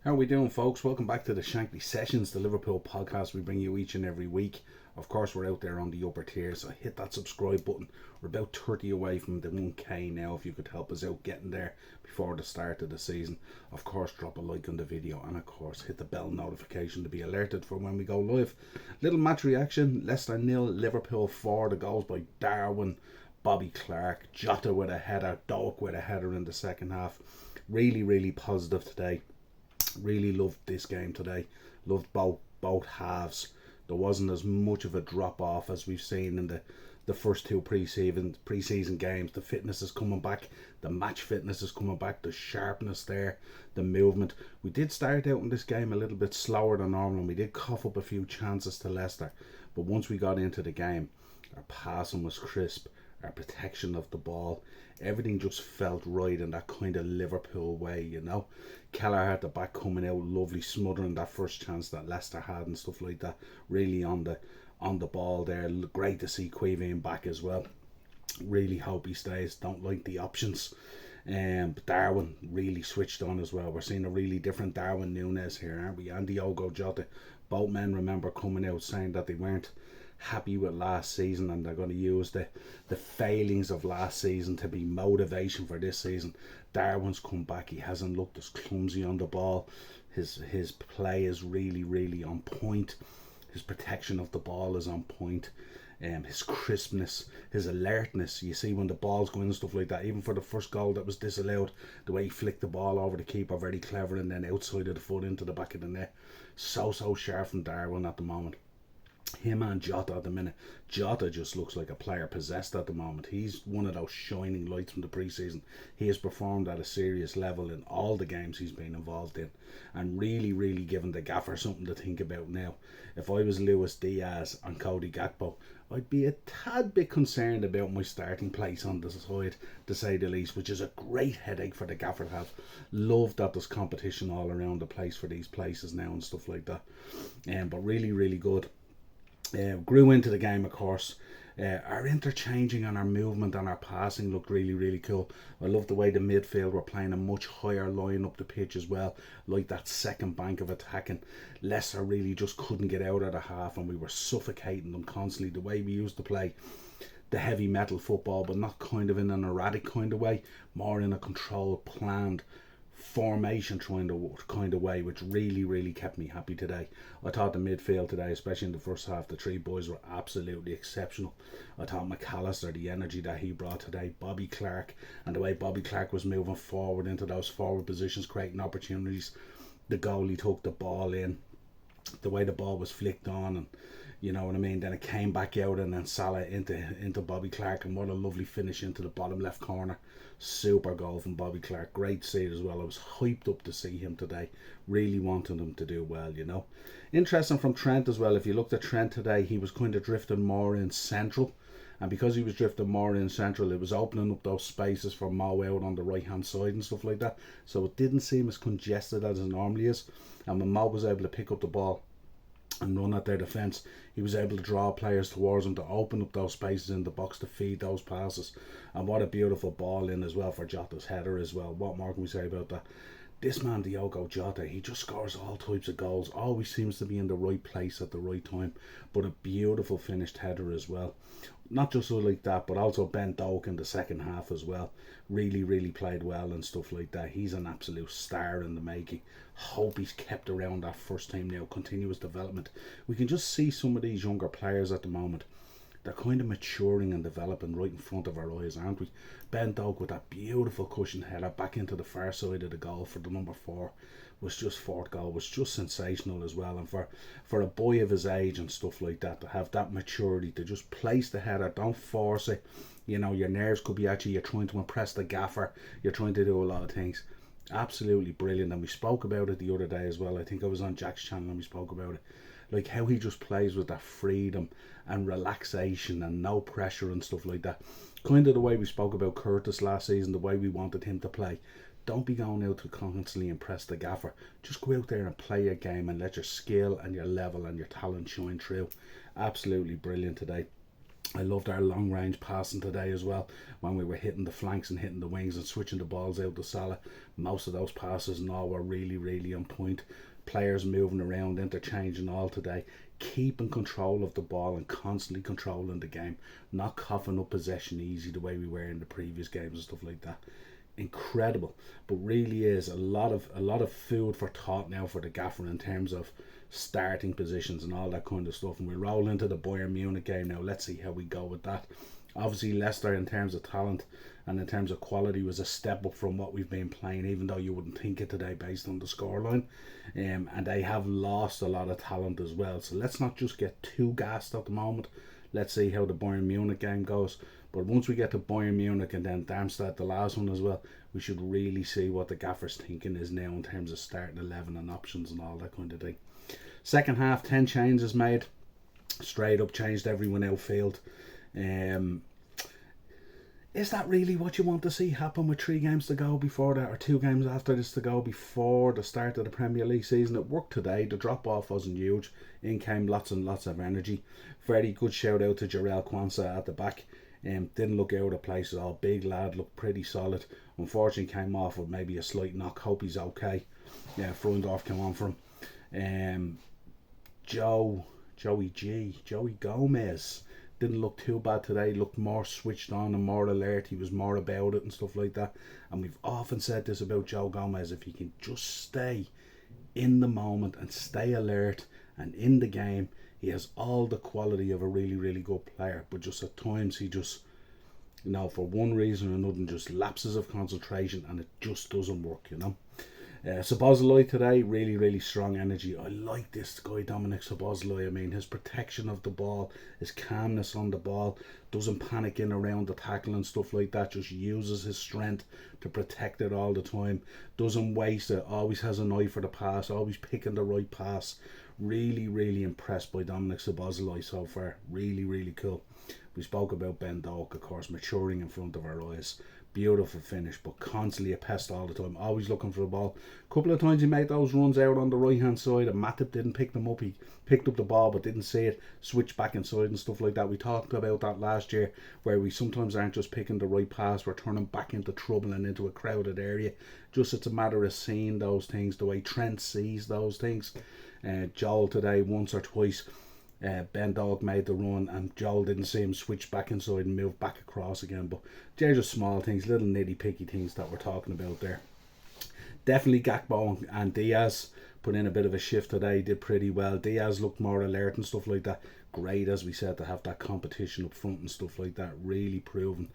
How are we doing, folks? Welcome back to the Shankly Sessions, the Liverpool podcast we bring you each and every week. Of course, we're out there on the upper tier, so hit that subscribe button. We're about 30 away from the 1k now. If you could help us out getting there before the start of the season, of course, drop a like on the video, and of course, hit the bell notification to be alerted for when we go live. Little match reaction: Leicester 0, Liverpool 4. The goals by Darwin, Bobby Clark, Jota with a header, Doak with a header in the second half. Really positive today. Really loved this game today. Loved both halves. There wasn't as much of a drop off as we've seen in the first two preseason games. The fitness is coming back. The match fitness is coming back. The sharpness there. The movement. We did start out in this game a little bit slower than normal, and we did cough up a few chances to Leicester. But once we got into the game, our passing was crisp. Our protection of the ball, everything just felt right in that kind of Liverpool way, you know. Keller had the back coming out, lovely, smothering that first chance that Leicester had and stuff like that. Really on the ball there. Great to see Quivin back as well. Really hope he stays. Don't like the options. But Darwin really switched on as well. We're seeing a really different Darwin Núñez here, aren't we? And Diogo Jota. Both men, remember, coming out saying that they weren't happy with last season, and they're going to use the failings of last season to be motivation for this season. Darwin's come back. He hasn't looked as clumsy on the ball. His play is really on point. His protection of the ball is on point. His crispness, his alertness, you see when the ball's going and stuff like that. Even for the first goal that was disallowed, the way he flicked the ball over the keeper, very clever, and then outside of the foot into the back of the net. So sharp from Darwin at the moment. Him and Jota at the minute. Jota just looks like a player possessed at the moment. He's one of those shining lights from the preseason. He has performed at a serious level in all the games he's been involved in, and really given the gaffer something to think about now. If I was Luis Diaz and Cody Gakpo, I'd be a tad bit concerned about my starting place on the side, to say the least, which is a great headache for the gaffer to have. Love that there's competition all around the place for these places now and stuff like that. But really good. Grew into the game, of course. Our interchanging and our movement and our passing looked really cool. I love the way the midfield were playing a much higher line up the pitch as well, like that second bank of attacking. Leicester really just couldn't get out of the half, and we were suffocating them constantly. The way we used to play the heavy metal football, but not kind of in an erratic kind of way, more in a controlled, planned formation kind of way, which really kept me happy today. I thought the midfield today, especially in the first half, the three boys were absolutely exceptional. I thought McAllister, the energy that he brought today, Bobby Clark, and the way Bobby Clark was moving forward into those forward positions, creating opportunities. The goalie took the ball in, the way the ball was flicked on, and you know what I mean, then it came back out, and then Salah into Bobby Clark, and what a lovely finish into the bottom left corner. Super goal from Bobby Clark. Great to see it as well. I was hyped up to see him today. Really wanted him to do well, you know. Interesting from Trent as well. If you looked at Trent today, he was kind of drifting more in central, and because he was drifting more in central, it was opening up those spaces for Mo out on the right hand side and stuff like that. So it didn't seem as congested as it normally is, and when Mo was able to pick up the ball and run at their defence, he was able to draw players towards him to open up those spaces in the box to feed those passes. And what a beautiful ball in as well for Jota's header as well. What more can we say about that? This man Diogo Jota, he just scores all types of goals, always seems to be in the right place at the right time, but a beautiful finished header as well. Not just like that, but also Ben Doak in the second half as well. Really played well and stuff like that. He's an absolute star in the making. Hope he's kept around that first team now. Continuous development. We can just see some of these younger players at the moment. They're kind of maturing and developing right in front of our eyes, aren't we? Ben Doak with that beautiful cushion header back into the far side of the goal for the number 4 was just fourth goal, was just sensational as well. And for a boy of his age and stuff like that, to have that maturity to just place the header, don't force it. You know, your nerves could be actually, you're trying to impress the gaffer, you're trying to do a lot of things. Absolutely brilliant. And we spoke about it the other day as well. I think I was on Jack's channel and we spoke about it. Like how he just plays with that freedom and relaxation and no pressure and stuff like that. Kind of the way we spoke about Curtis last season, the way we wanted him to play. Don't be going out to constantly impress the gaffer. Just go out there and play your game and let your skill and your level and your talent shine through. Absolutely brilliant today. I loved our long range passing today as well, when we were hitting the flanks and hitting the wings and switching the balls out to Salah. Most of those passes and all were really, really on point. Players moving around, interchanging all today, keeping control of the ball and constantly controlling the game, not coughing up possession easy the way we were in the previous games and stuff like that. Incredible, but really is a lot of food for thought now for the gaffer in terms of starting positions and all that kind of stuff. And we roll into the Bayern Munich game now. Let's see how we go with that. Obviously Leicester, in terms of talent and in terms of quality, was a step up from what we've been playing, even though you wouldn't think it today based on the scoreline. And they have lost a lot of talent as well, so let's not just get too gassed at the moment. Let's see how the Bayern Munich game goes. But once we get to Bayern Munich and then Darmstadt, the last one as well, we should really see what the gaffer's thinking is now in terms of starting 11 and options and all that kind of thing. Second half, 10 changes made. Straight up changed everyone outfield. Is that really what you want to see happen with 3 games to go before that, or 2 games after this to go before the start of the Premier League season? It worked today. The drop off wasn't huge. In came lots and lots of energy. Very good shout out to Jarell Quansah at the back. Didn't look out of place at all. Big lad, looked pretty solid. Unfortunately came off with maybe a slight knock. Hope he's okay. Yeah, Freundorf came on for him. Joey Gomez didn't look too bad today. Looked more switched on and more alert. He was more about it and stuff like that. And we've often said this about Joe Gomez: if he can just stay in the moment and stay alert and in the game, he has all the quality of a really, really good player. But just at times he just, for one reason or another, just lapses of concentration and it just doesn't work, Szoboszlai today, really, really strong energy. I like this guy, Dominic Szoboszlai. I mean, his protection of the ball, his calmness on the ball, doesn't panic in around the tackle and stuff like that, just uses his strength to protect it all the time, doesn't waste it, always has an eye for the pass, always picking the right pass. Really, really impressed by Dominic Szoboszlai so far. Really, really cool. We spoke about Ben Doak, of course, maturing in front of our eyes. Beautiful finish, but constantly a pest all the time, always looking for the ball. A couple of times he made those runs out on the right hand side and Matip didn't pick them up. He picked up the ball but didn't see it, switched back inside and stuff like that. We talked about that last year, where we sometimes aren't just picking the right pass, we're turning back into trouble and into a crowded area. Just it's a matter of seeing those things the way Trent sees those things. Joel today, once or twice, Ben Dog made the run and Joel didn't see him switch back inside and move back across again. But they're just small things, little nitty picky things that we're talking about there. Definitely Gakpo and Diaz put in a bit of a shift today, did pretty well. Diaz looked more alert and stuff like that. Great, as we said, to have that competition up front and stuff like that. Really proven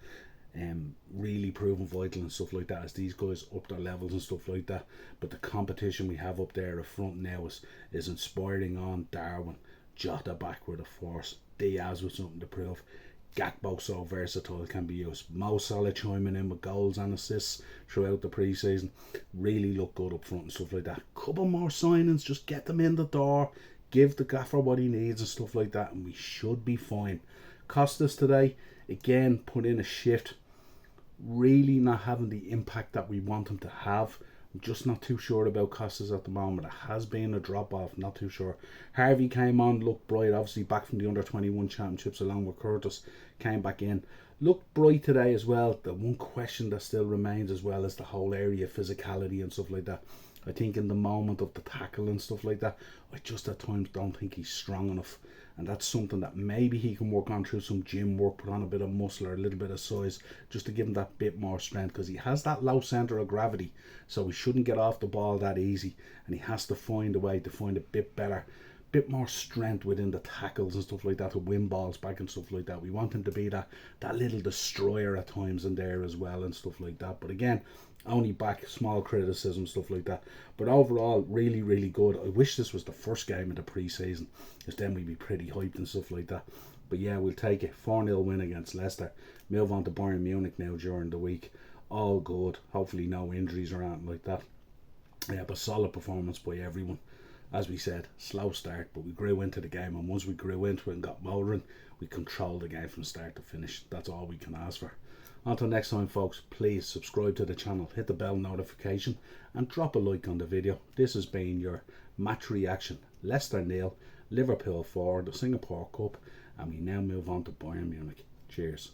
vital and stuff like that as these guys up their levels and stuff like that. But the competition we have up there up front now is inspiring on Darwin. Jota back with a force. Diaz with something to prove. Gakpo so versatile, can be used. Mo Salah chiming in with goals and assists throughout the pre-season. Really look good up front and stuff like that. Couple more signings, just get them in the door. Give the gaffer what he needs and stuff like that, and we should be fine. Costas today, again, put in a shift. Really not having the impact that we want him to have. I'm just not too sure about Costas at the moment. It has been a drop off, not too sure. Harvey came on, looked bright, obviously back from the under-21 championships along with Curtis, came back in. Looked bright today as well. The one question that still remains as well is the whole area of physicality and stuff like that. I think in the moment of the tackle and stuff like that, I just at times don't think he's strong enough. And that's something that maybe he can work on through some gym work, put on a bit of muscle or a little bit of size, just to give him that bit more strength, because he has that low centre of gravity, so he shouldn't get off the ball that easy, and he has to find a way to find a bit better, bit more strength within the tackles and stuff like that to win balls back and stuff like that. We want him to be that little destroyer at times in there as well and stuff like that. But again, only back, small criticism, stuff like that. But overall, really, really good. I wish this was the first game of the pre-season, because then we'd be pretty hyped and stuff like that. But yeah, we'll take it. 4-0 win against Leicester. Move on to Bayern Munich now during the week. All good. Hopefully no injuries or anything like that. Yeah, but solid performance by everyone. As we said, slow start, but we grew into the game. And once we grew into it and got motoring, we controlled the game from start to finish. That's all we can ask for. Until next time, folks, please subscribe to the channel, hit the bell notification and drop a like on the video. This has been your match reaction. Leicester 0, Liverpool 4, the Singapore Cup, and we now move on to Bayern Munich. Cheers.